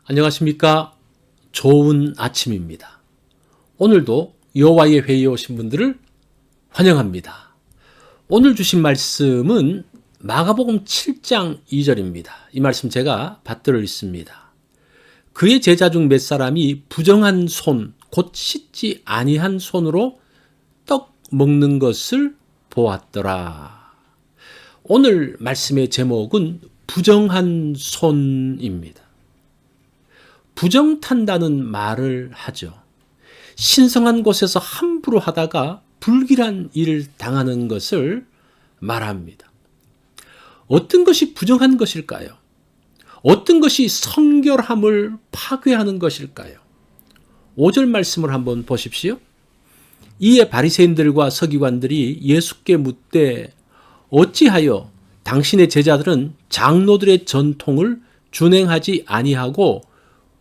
안녕하십니까? 좋은 아침입니다. 오늘도 여호와의 회의에 오신 분들을 환영합니다. 오늘 주신 말씀은 마가복음 7장 2절입니다. 이 말씀 제가 받들어 있습니다. 그의 제자 중 몇 사람이 부정한 손, 곧 씻지 아니한 손으로 떡 먹는 것을 보았더라. 오늘 말씀의 제목은 부정한 손입니다. 부정탄다는 말을 하죠. 신성한 곳에서 함부로 하다가 불길한 일을 당하는 것을 말합니다. 어떤 것이 부정한 것일까요? 어떤 것이 성결함을 파괴하는 것일까요? 5절 말씀을 한번 보십시오. 이에 바리새인들과 서기관들이 예수께 묻되 어찌하여 당신의 제자들은 장로들의 전통을 준행하지 아니하고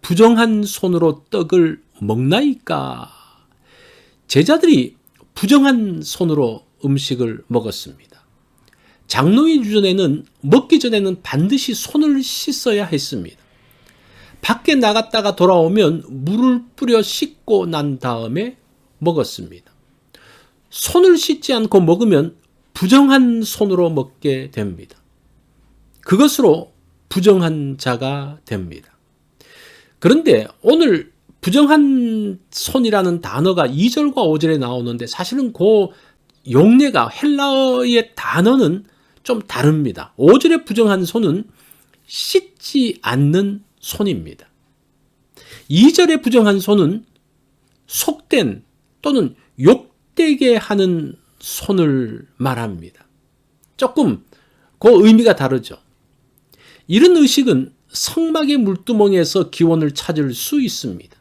부정한 손으로 떡을 먹나이까? 제자들이 부정한 손으로 음식을 먹었습니다. 장로의 유전에는 먹기 전에는 반드시 손을 씻어야 했습니다. 밖에 나갔다가 돌아오면 물을 뿌려 씻고 난 다음에 먹었습니다. 손을 씻지 않고 먹으면 부정한 손으로 먹게 됩니다. 그것으로 부정한 자가 됩니다. 그런데 오늘 부정한 손이라는 단어가 2절과 5절에 나오는데 사실은 그 용례가 헬라어의 단어는 좀 다릅니다. 5절의 부정한 손은 씻지 않는 손입니다. 2절의 부정한 손은 속된 또는 욕되게 하는 손을 말합니다. 조금 그 의미가 다르죠. 이런 의식은 성막의 물두멍에서 기원을 찾을 수 있습니다.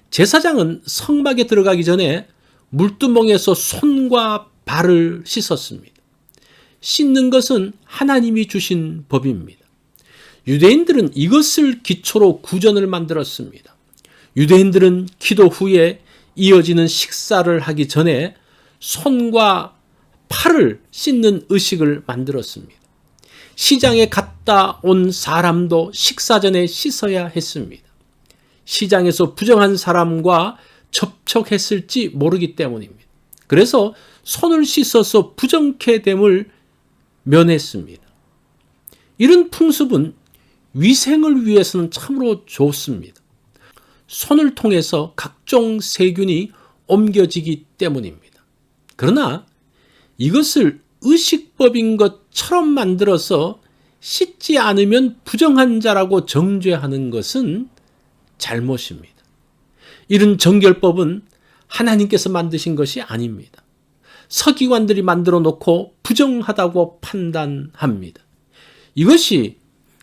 제사장은 성막에 들어가기 전에 물두멍에서 손과 발을 씻었습니다. 씻는 것은 하나님이 주신 법입니다. 유대인들은 이것을 기초로 구전을 만들었습니다. 유대인들은 기도 후에 이어지는 식사를 하기 전에 손과 팔을 씻는 의식을 만들었습니다. 시장에 갔다 온 사람도 식사 전에 씻어야 했습니다. 시장에서 부정한 사람과 접촉했을지 모르기 때문입니다. 그래서 손을 씻어서 부정케 됨을 면했습니다. 이런 풍습은 위생을 위해서는 참으로 좋습니다. 손을 통해서 각종 세균이 옮겨지기 때문입니다. 그러나 이것을 의식법인 것처럼 만들어서 씻지 않으면 부정한 자라고 정죄하는 것은 잘못입니다. 이런 정결법은 하나님께서 만드신 것이 아닙니다. 서기관들이 만들어 놓고 부정하다고 판단합니다. 이것이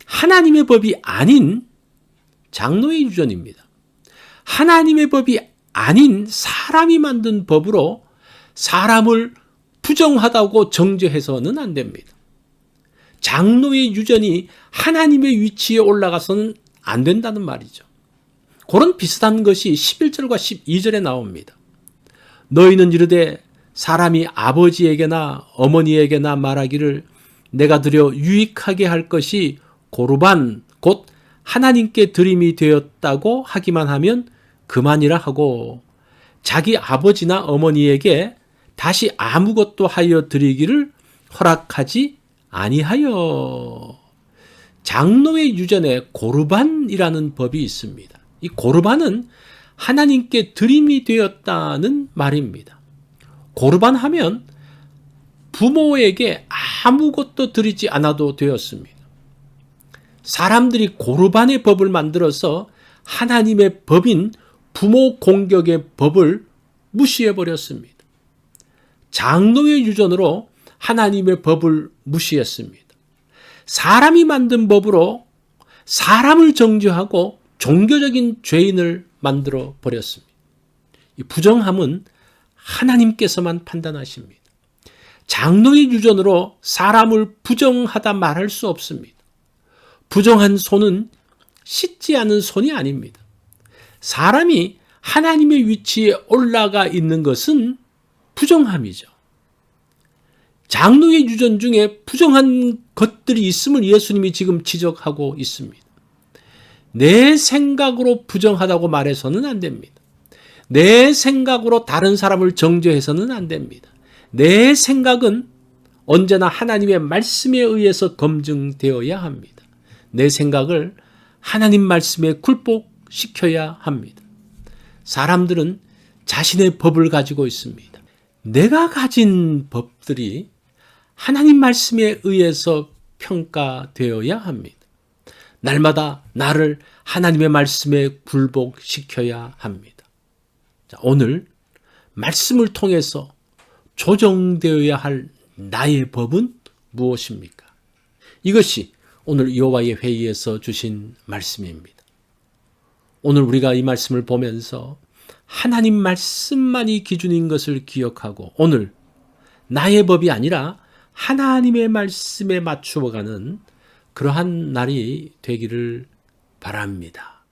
하나님의 법이 아닌 장로의 유전입니다. 하나님의 법이 아닌 사람이 만든 법으로 사람을 부정하다고 정죄해서는 안 됩니다. 장로의 유전이 하나님의 위치에 올라가서는 안 된다는 말이죠. 그런 비슷한 것이 11절과 12절에 나옵니다. 너희는 이르되 사람이 아버지에게나 어머니에게나 말하기를 내가 드려 유익하게 할 것이 고르반 곧 하나님께 드림이 되었다고 하기만 하면 그만이라 하고 자기 아버지나 어머니에게 다시 아무것도 하여 드리기를 허락하지 아니하여. 장로의 유전에 고르반이라는 법이 있습니다. 이 고르반은 하나님께 드림이 되었다는 말입니다. 고르반 하면 부모에게 아무것도 드리지 않아도 되었습니다. 사람들이 고르반의 법을 만들어서 하나님의 법인 부모 공격의 법을 무시해버렸습니다. 장로의 유전으로 하나님의 법을 무시했습니다. 사람이 만든 법으로 사람을 정죄하고 종교적인 죄인을 만들어 버렸습니다. 이 부정함은 하나님께서만 판단하십니다. 장로의 유전으로 사람을 부정하다 말할 수 없습니다. 부정한 손은 씻지 않은 손이 아닙니다. 사람이 하나님의 위치에 올라가 있는 것은 부정함이죠. 장로의 유전 중에 부정한 것들이 있음을 예수님이 지금 지적하고 있습니다. 내 생각으로 부정하다고 말해서는 안 됩니다. 내 생각으로 다른 사람을 정죄해서는 안 됩니다. 내 생각은 언제나 하나님의 말씀에 의해서 검증되어야 합니다. 내 생각을 하나님 말씀에 굴복시켜야 합니다. 사람들은 자신의 법을 가지고 있습니다. 내가 가진 법들이 하나님 말씀에 의해서 평가되어야 합니다. 날마다 나를 하나님의 말씀에 굴복시켜야 합니다. 자, 오늘 말씀을 통해서 조정되어야 할 나의 법은 무엇입니까? 이것이 오늘 여호와의 회의에서 주신 말씀입니다. 오늘 우리가 이 말씀을 보면서 하나님 말씀만이 기준인 것을 기억하고 오늘 나의 법이 아니라 하나님의 말씀에 맞추어가는 그러한 날이 되기를 바랍니다.